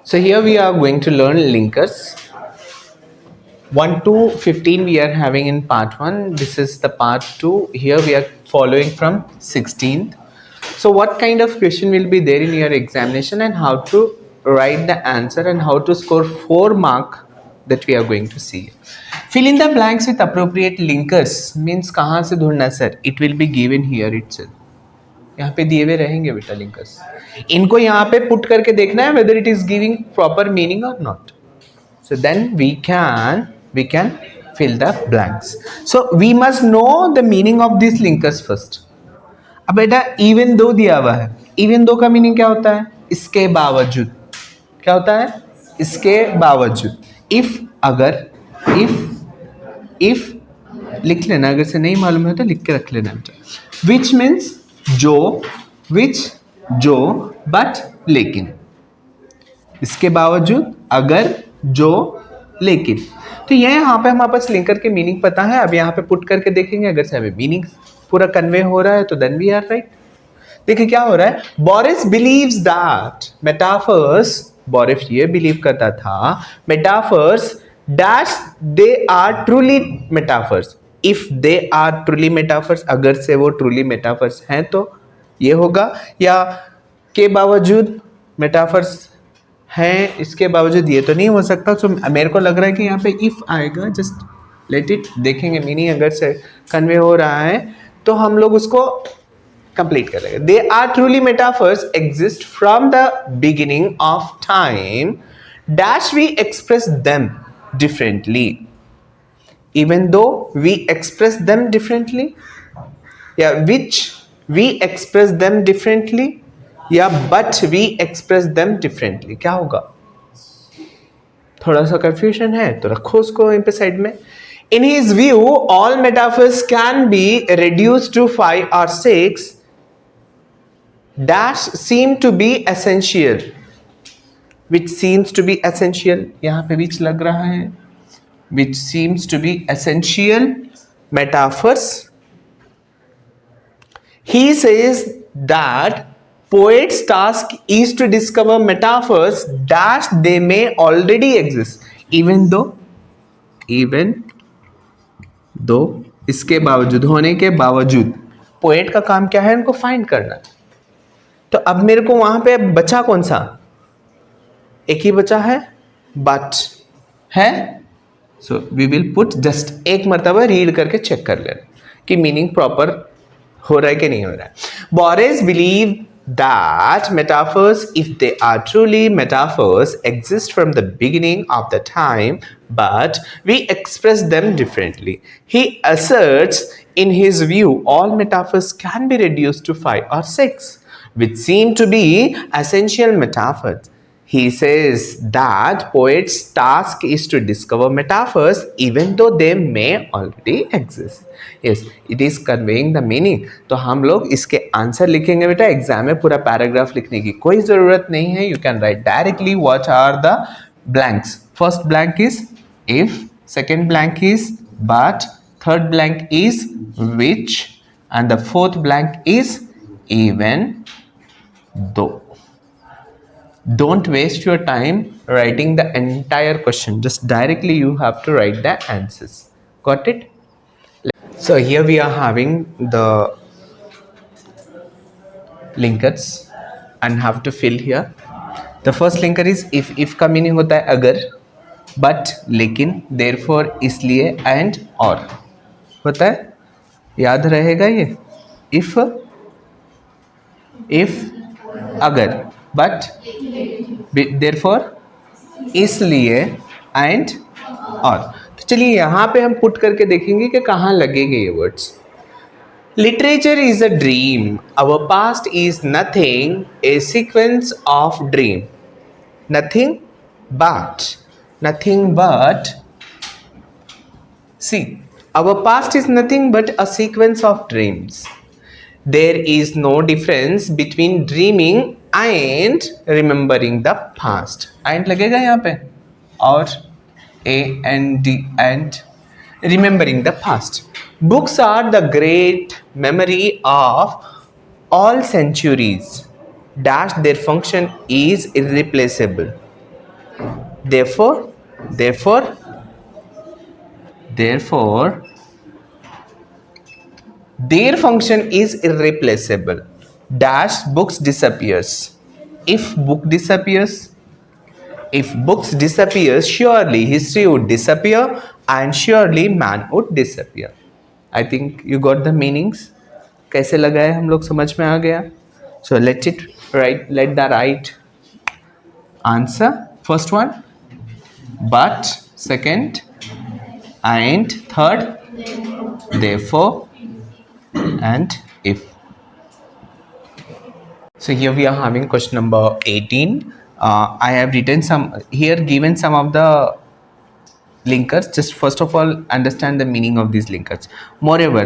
So here we are going to learn linkers. 1 to 15 we are having in part 1. This is the part 2. Here we are following from 16th. So what kind of question will be there in your examination and how to write the answer and how to score 4 mark that we are going to see. Fill in the blanks with appropriate linkers means कहाँ से ढूंढना sir? It will be given here itself. यहाँ पे दिए हुए रहेंगे बेटा linkers. इनको यहाँ पे पुट करके देखना है whether it is giving proper meaning or not. So then we can fill the blanks. So we must know the meaning of these linkers first. अब बेटा even though दिया हुआ है. even though का मीनिंग क्या होता है? इसके बावजूद. क्या होता है? इसके बावजूद. if अगर if लिख लेना, अगर से नहीं मालूम है तो लिख के रख लेना. which means जो, which जो, but लेकिन. इसके बावजूद, अगर, जो, लेकिन. तो ये यहाँ पे हमारे पास लिंकर के मीनिंग पता है. अब यहाँ पे पुट करके देखेंगे, अगर से हमें मीनिंग पूरा कन्वे हो रहा है तो देन वी आर राइट. देखिए क्या हो रहा है. Boris believes that metaphors, Boris ये बिलीव करता था metaphors dash they are truly metaphors. If they are truly metaphors, अगर से वो ट्रूली मेटाफर्स हैं तो ये होगा, या के बावजूद मेटाफर्स हैं इसके बावजूद ये तो नहीं हो सकता. तो मेरे को लग रहा है कि यहाँ पे इफ आएगा. जस्ट लेट इट, देखेंगे मीनिंग अगर से कन्वे हो रहा है तो हम लोग उसको कंप्लीट कर लेंगे. They are truly metaphors exist from the beginning of time dash we express them differently. Even though we express them differently, yeah, which we express them differently, yeah, but we express them differently. क्या होगा? थोड़ा सा confusion है तो रखो उसको यहाँ पे साइड में. In his view, all metaphors can be reduced to 5 or 6 dash seem to be essential. Which seems to be essential, यहाँ पे which लग रहा है. Which seems to be essential metaphors. He says that poet's task is to discover metaphors that they may already exist. Even though इसके बावजूद, होने के बावजूद, पोएट का काम क्या है? इनको फाइंड करना. तो अब मेरे को वहां पे बचा कौन सा? एक ही बचा है, but है. So we will put just एक मरतबा रीड करके चेक कर लेना कि मीनिंग प्रॉपर हो रहा है कि नहीं हो रहा है. Boris believe that metaphors, if they are truly metaphors, exist from the beginning of the time, but we express them differently. He asserts, in his view, all metaphors can be reduced to 5 or 6, which seem to be essential metaphors. He says that poet's task is to discover metaphors even though they may already exist. Yes, it is conveying the meaning. तो हम लोग इसके answer लिखेंगे बेटा. Exam में पूरा paragraph लिखने की कोई ज़रूरत नहीं है. You can write directly what are the blanks. First blank is if, second blank is but, third blank is which, and the fourth blank is even though. Don't waste your time writing the entire question. Just directly you have to write the answers. Got it? So here we are having the linkers and have to fill here. The first linker is if. if का meaning होता है अगर, but लेकिन, therefore इसलिए, and और होता है. याद रहेगा ये. if अगर, but therefore इसलिए, and और. तो चलिए यहाँ पे हम पुट करके देखेंगे कि कहाँ लगेंगे ये words. Literature is a dream. Our past is nothing, a sequence of dream. Nothing but see, our past is nothing but a sequence of dreams. There is no difference between dreaming and remembering the past. And लगेगा यहाँ पे और and remembering the past. Books are the great memory of all centuries. Dash their function is irreplaceable. Therefore, therefore, therefore, their function is irreplaceable. Dash books disappears. If book disappears, if books disappears, surely history would disappear and surely man would disappear. I think you got the meanings. कैसे लगा है हम लोग समझ में आ गया? So let it write. Let the right answer. First one, but. Second, and. Third, therefore, and if. So here we are having question number 18. I have written some here, given some of the linkers. Just first of all understand the meaning of these linkers. Moreover,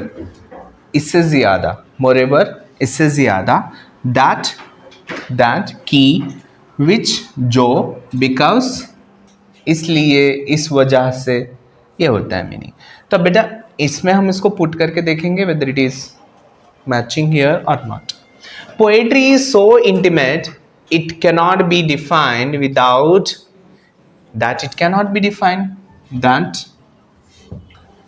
इससे ज़्यादा, moreover, इससे ज़्यादा, that की, which, जो, because, इसलिए, इस वजह से, ये होता है मीनिंग. तो बेटा इसमें हम इसको पुट करके देखेंगे whether it is matching here or not. Poetry is so intimate it cannot be defined without that it cannot be defined. That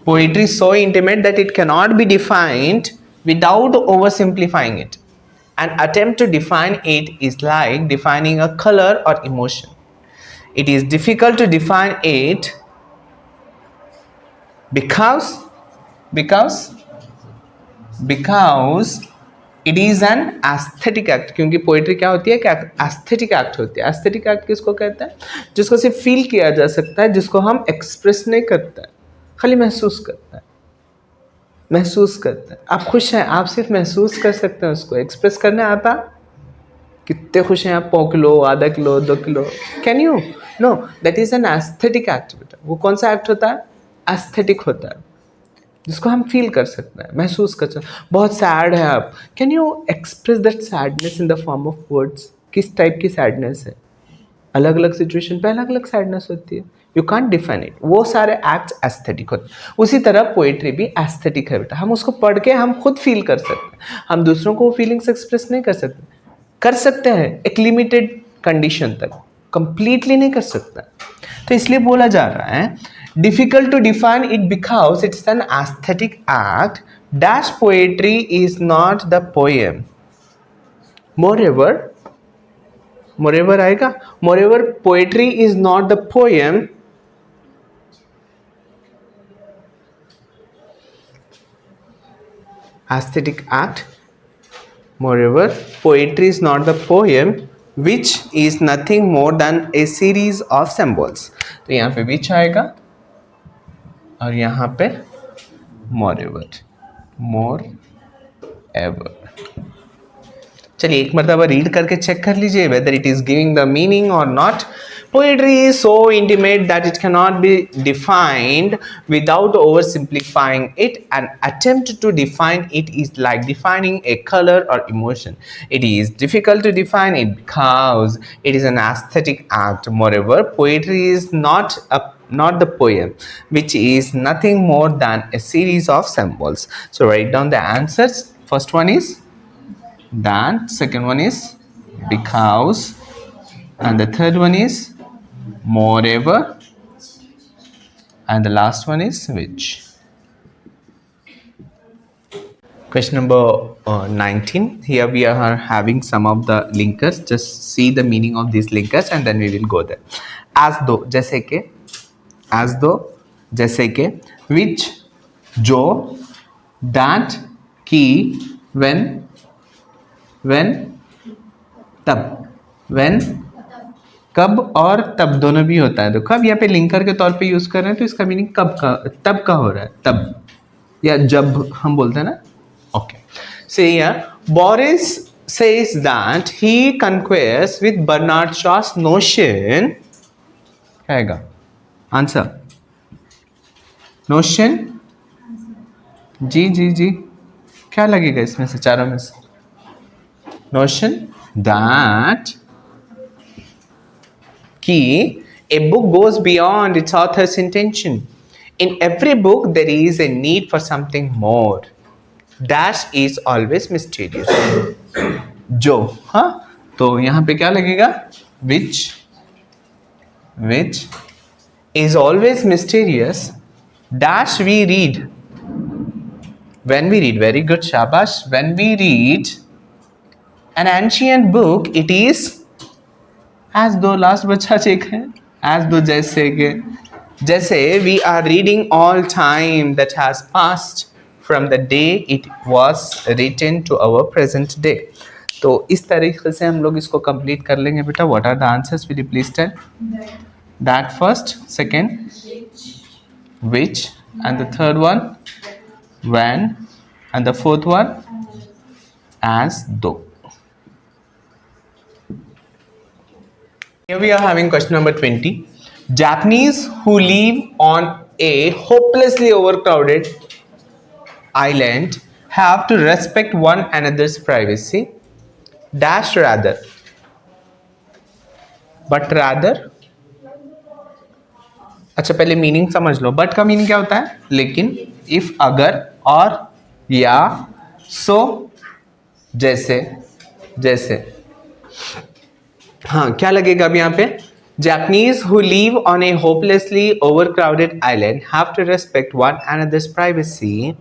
poetry is so intimate that it cannot be defined without oversimplifying it. An attempt to define it is like defining a color or emotion. It is difficult to define it because it is an aesthetic act. क्योंकि poetry क्या होती है कि aesthetic act होती है. Aesthetic act किसको कहते हैं? जिसको सिर्फ फील किया जा सकता है, जिसको हम एक्सप्रेस नहीं करते हैं, खाली महसूस करते हैं. महसूस करते हैं. आप खुश हैं, आप सिर्फ महसूस कर सकते हैं, उसको एक्सप्रेस करने आता. कितने खुश हैं आप? 1 किलो, आधा kilo, 2 kilo. Can you? No, that is an aesthetic act बेटा. वो कौन सा एक्ट होता है? एस्थेटिक होता है, जिसको हम फील कर सकते हैं, महसूस कर सकते हैं. बहुत सैड है आप, can you express that sadness in the form of words? किस टाइप की सैडनेस है? अलग अलग सिचुएशन पे अलग अलग सैडनेस होती है. You can't define it. वो सारे एक्ट्स एस्थेटिक होते हैं. उसी तरह पोइट्री भी एस्थेटिक है बेटा. हम उसको पढ़ के हम खुद फील कर सकते हैं. हम दूसरों को फीलिंग्स एक्सप्रेस नहीं कर सकते हैं एक लिमिटेड कंडीशन तक, कंप्लीटली नहीं कर सकते. तो इसलिए बोला जा रहा है difficult to define it because it's an aesthetic act. Dash poetry is not the poem. Moreover आएगा. Moreover, poetry is not the poem. Aesthetic act. Moreover, poetry is not the poem, which is nothing more than a series of symbols. तो यहाँ पे which आएगा और यहाँ पे moreover. चलिए एक मरतबा रीड करके चेक कर लीजिए whether it is giving the meaning or not. Poetry is so intimate that it cannot be defined without oversimplifying it. An attempt to define it is like defining a color or emotion. It is difficult to define it because it is an aesthetic act. Moreover, poetry is not the poem, which is nothing more than a series of symbols. So write down the answers. First one is that, second one is because, and the third one is moreover, and the last one is which. Question number 19. Here we are having some of the linkers. Just see the meaning of these linkers and then we will go there. As though, जैसे के, as though, जैसे के, which, जो, that, की, when, तब. when, कब और तब दोनों भी होता है. तो कब यहाँ पे लिंकर के तौर पे यूज कर रहे हैं तो इसका मीनिंग कब का, तब का हो रहा है, तब या जब हम बोलते हैं ना. Okay. So here Boris says that he concurs with Bernard Shaw's notion. क्या आएगा आंसर? नोशन. जी क्या लगेगा इसमें से, चारों में से? नोशन that कि a book goes beyond its author's intention. In every book there is a need for something more. Dash is always mysterious. जो, हाँ, तो यहाँ पे क्या लगेगा? which, which is always mysterious, dash we read. When we read, very good, shabash. When we read an ancient book, it is as though, last बच्चा check है, as though जैसे we are reading all time that has passed from the day it was written to our present day. तो इस तरीके से हम लोग इसको कंप्लीट कर लेंगे बेटा. What are the answers, will you please tell? That first, second which, and the third one when, and the fourth one as though. Here we are having question number 20. Japanese who live on a hopelessly overcrowded island have to respect one another's privacy dash rather, but rather. अच्छा पहले meaning समझ लो. But का meaning क्या होता है? लेकिन, if, अगर, और, या, सो, जैसे. हाँ, क्या लगेगा अब यहाँ पे? Japanese who live on a hopelessly overcrowded island have to respect one another's privacy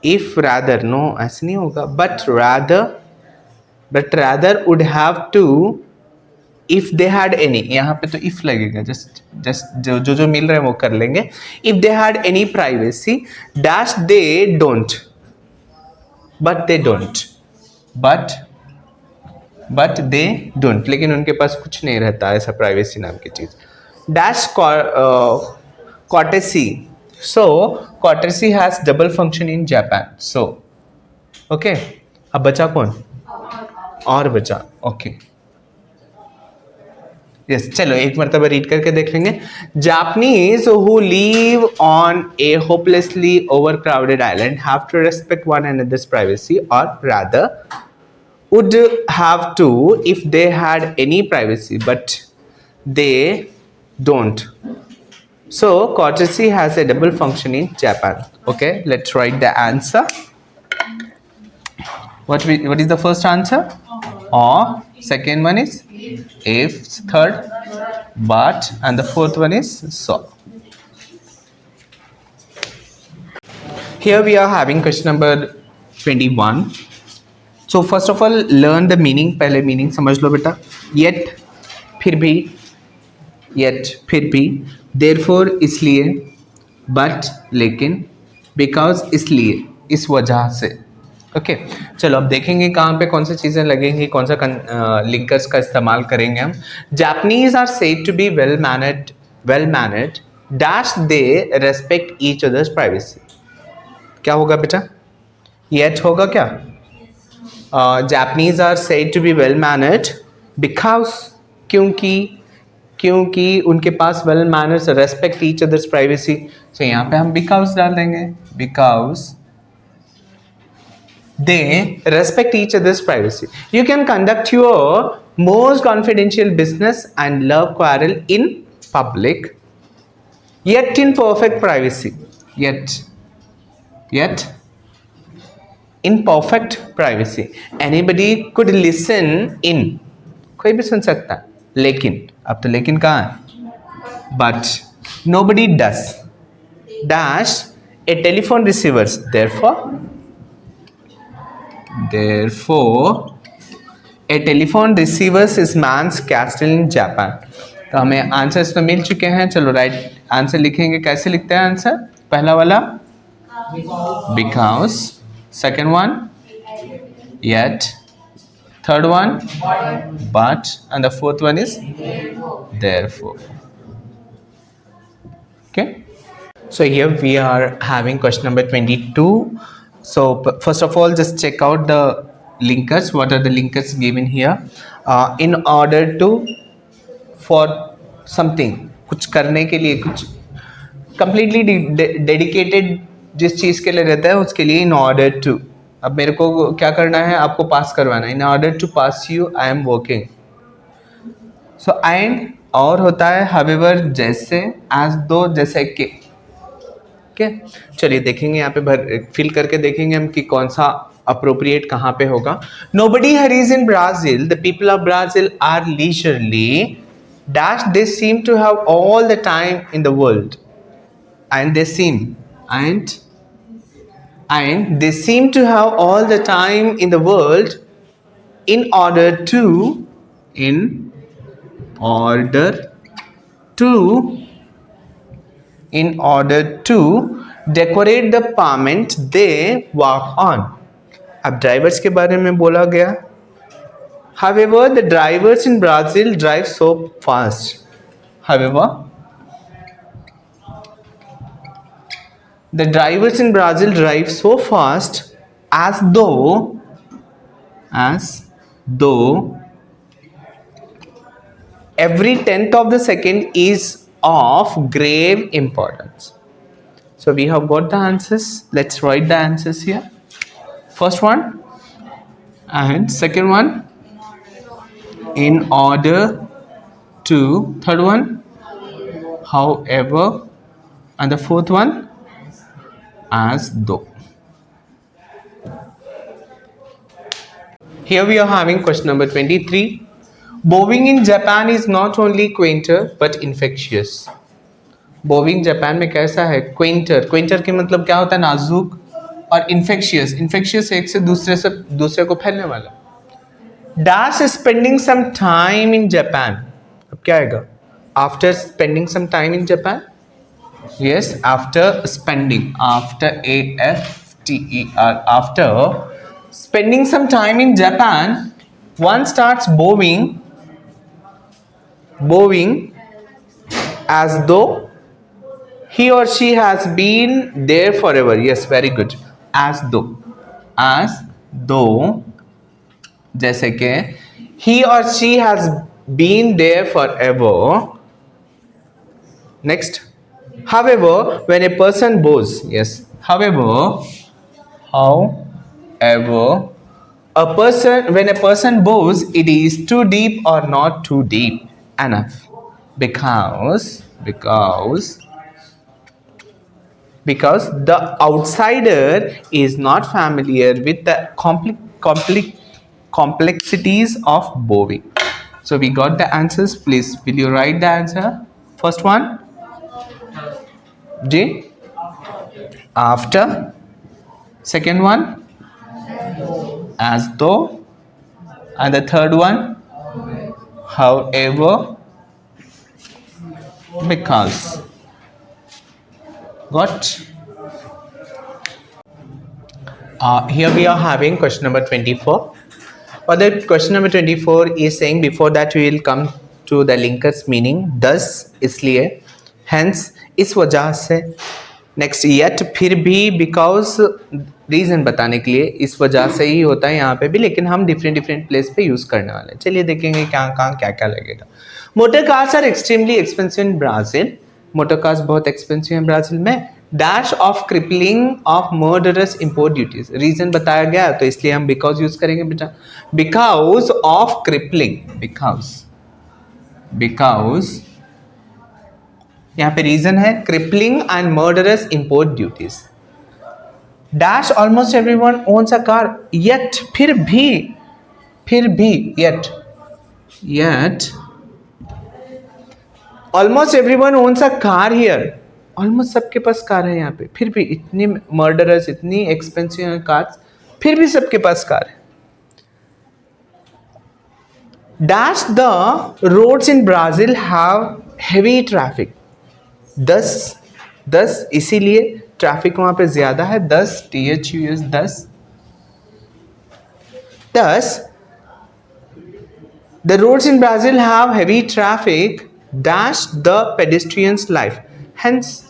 if rather, no ऐसे नहीं होगा, but rather would have to if they had any. यहाँ पे तो if लगेगा. just जो मिल रहा है वो कर लेंगे. if they had any privacy dash they don't, but they don't, but they don't, लेकिन उनके पास कुछ नहीं रहता ऐसा प्राइवेसी नाम की चीज. dash courtesy. so courtesy has double function in Japan. so okay, अब बचा कौन? और बचा. ओके यस, चलो एक मरतबा रीड करके देख लेंगे. Japanese who live on a hopelessly overcrowded island have to respect one another's privacy, or rather would have to if they had any privacy, but they don't. So courtesy has a double function in Japan. Okay, let's write the answer. What is the first answer? Or. Second one is if. Third but, and the fourth one is so. Here we are having question number 21. So first of all learn the meaning. पहले meaning समझ लो बेटा. Yet, फिर भी, therefore इसलिए, but लेकिन, because इसलिए, इस वजह से. ओके चलो अब देखेंगे कहाँ पे कौन सी चीज़ें लगेंगी, कौन सा लिंकर्स का इस्तेमाल करेंगे हम. Japanese are said to be well mannered dash they respect each other's privacy. क्या होगा बेटा? yet होगा क्या? Japanese are said to be well mannered because, क्योंकि उनके पास well manners respect each other's privacy. so यहाँ पे हम because डाल देंगे. because they respect each other's privacy. You can conduct your most confidential business and love quarrel in public, yet in perfect privacy. Yet in perfect privacy. Anybody could listen in. कोई भी सुन सकता है. लेकिन, अब तो लेकिन कहाँ है? But nobody does dash a telephone receivers. Therefore a telephone receives is man's castle in Japan. तो हमें आंसर्स तो मिल चुके हैं. चलो राइट आंसर लिखेंगे. कैसे लिखते हैं आंसर? पहला वाला because, second one yet, third one but, and the fourth one is therefore. Okay, so here we are having question number 22. So first of all just check out the linkers. What are the linkers given here? In order to, for something, कुछ करने के लिए, कुछ completely dedicated जिस चीज़ के लिए रहता है उसके लिए in order to. अब मेरे को क्या करना है? आपको पास करवाना है. In order to pass you I am working. So and और होता है however, जैसे, as though, जैसे कि. ओके चलिए देखेंगे यहाँ पे फिल करके देखेंगे हम कि कौन सा appropriate कहाँ पे होगा? Nobody hurries in Brazil. The people of Brazil are leisurely. Dash, they seem to have all the time in the world. And they seem to have all the time in the world in order to decorate the pavement they walk on. अब drivers के बारे में बोला गया. However, the drivers in Brazil drive so fast. However, the drivers in Brazil drive so fast as though every tenth of the second is of grave importance. So we have got the answers. Let's write the answers here. First one and second one, in order to, third one, however, and the fourth one, as though. Here we are having question number 23. Bowing in Japan is not only quainter but infectious. Bowing Japan में कैसा है? क्वेंटर. क्वेंटर के मतलब क्या होता है? नाजुक. और इन्फेक्शियस. इन्फेक्शियस एक से दूसरे को फैलने वाला. Dash spending some time in Japan. अब क्या आएगा? After spending some time in Japan. Yes, after spending. After AFTER. After spending some time in Japan, one starts bowing as though he or she has been there forever. Yes, very good. As though जैसे कि he or she has been there forever. Next, however, when a person bows. Yes, however, when a person bows, it is too deep or not too deep enough, because the outsider is not familiar with the complexities of bowing. So we got the answers. Please, will you write the answer? First one, J, after. Second one, as though. And the third one, however, because. Got? Here we are having question number 24. Or the question number 24 is saying, before that we will come to the linkers meaning. Thus, इसलिए, hence, इस वजह से. Next, yet, फिर भी, because, reason बताने के लिए. इस वजह से ही होता है यहाँ पे भी, लेकिन हम डिफरेंट प्लेस पे यूज़ करने वाले हैं. चलिए देखेंगे क्या लगेगा. Motor cars are extremely expensive in Brazil. Motor cars बहुत एक्सपेंसिव हैं ब्राज़ील में. Dash of crippling of murderous import duties. Reason बताया गया तो इसलिए हम बिकॉज यूज़ करेंगे बेटा. Because of crippling. बिकॉज यहाँ पे रीजन है crippling and murderous import duties. Dash almost everyone owns a car. Yet, फिर भी yet almost everyone owns a car here. Almost सबके पास कार है यहाँ पे. फिर भी इतनी मर्डरस, इतनी एक्सपेंसिव कार्स, फिर भी सबके पास कार है. Dash the roads in Brazil have heavy traffic. Thus इसीलिए ट्रैफिक वहां पे ज्यादा है. THUS. The roads in Brazil have heavy traffic. Dash the pedestrian's life. Hence,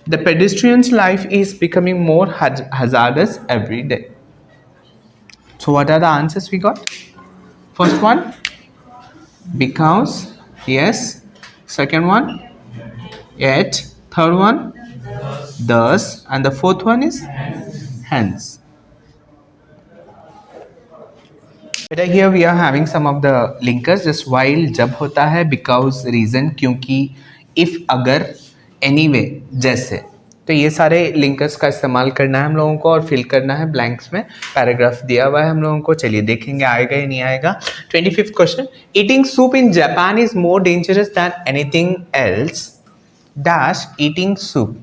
the pedestrian's life is becoming more hazardous every day. So what are the answers we got? First one, because. Yes. Second one, yet. Third one, thus. And the fourth one is hence. Here we are having some of the linkers. Just while जब होता है, because, reason, क्योंकि, if, अगर, anyway, जैसे. तो ये सारे linkers का इस्तेमाल करना है हम लोगों को और फिल करना है ब्लैंक्स में. पैराग्राफ दिया हुआ है हम लोगों को. चलिए देखेंगे आएगा या नहीं आएगा. 25th question. Eating soup in Japan is more dangerous than anything else dash eating soup.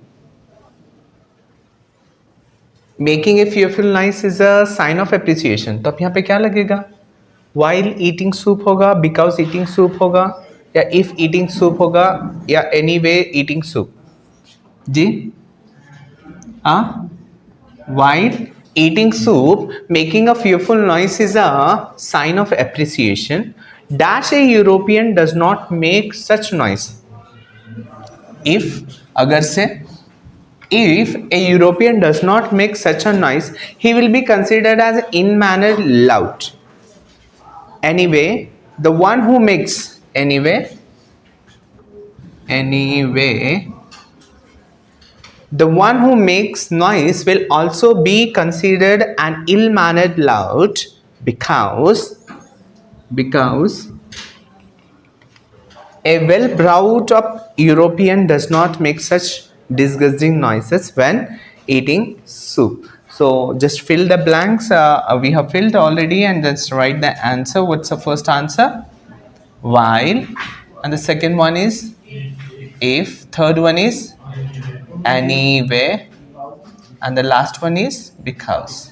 Making a fearful noise is a sign of appreciation. तो अब यहाँ पे क्या लगेगा? while eating soup होगा, because eating soup होगा, या if eating soup होगा, या anyway eating soup. Ji while eating soup, making a fearful noise is a sign of appreciation. Dash a European does not make such noise. If अगर से if a European does not make such a noise, he will be considered as in-manner loud. Anyway, the one who makes the one who makes noise will also be considered an ill-mannered loud because a well brought up European does not make such disgusting noises when eating soup. So just fill the blanks. We have filled already, and just write the answer. What's the first answer? While. And the second one is if. Third one is anyway. And the last one is because.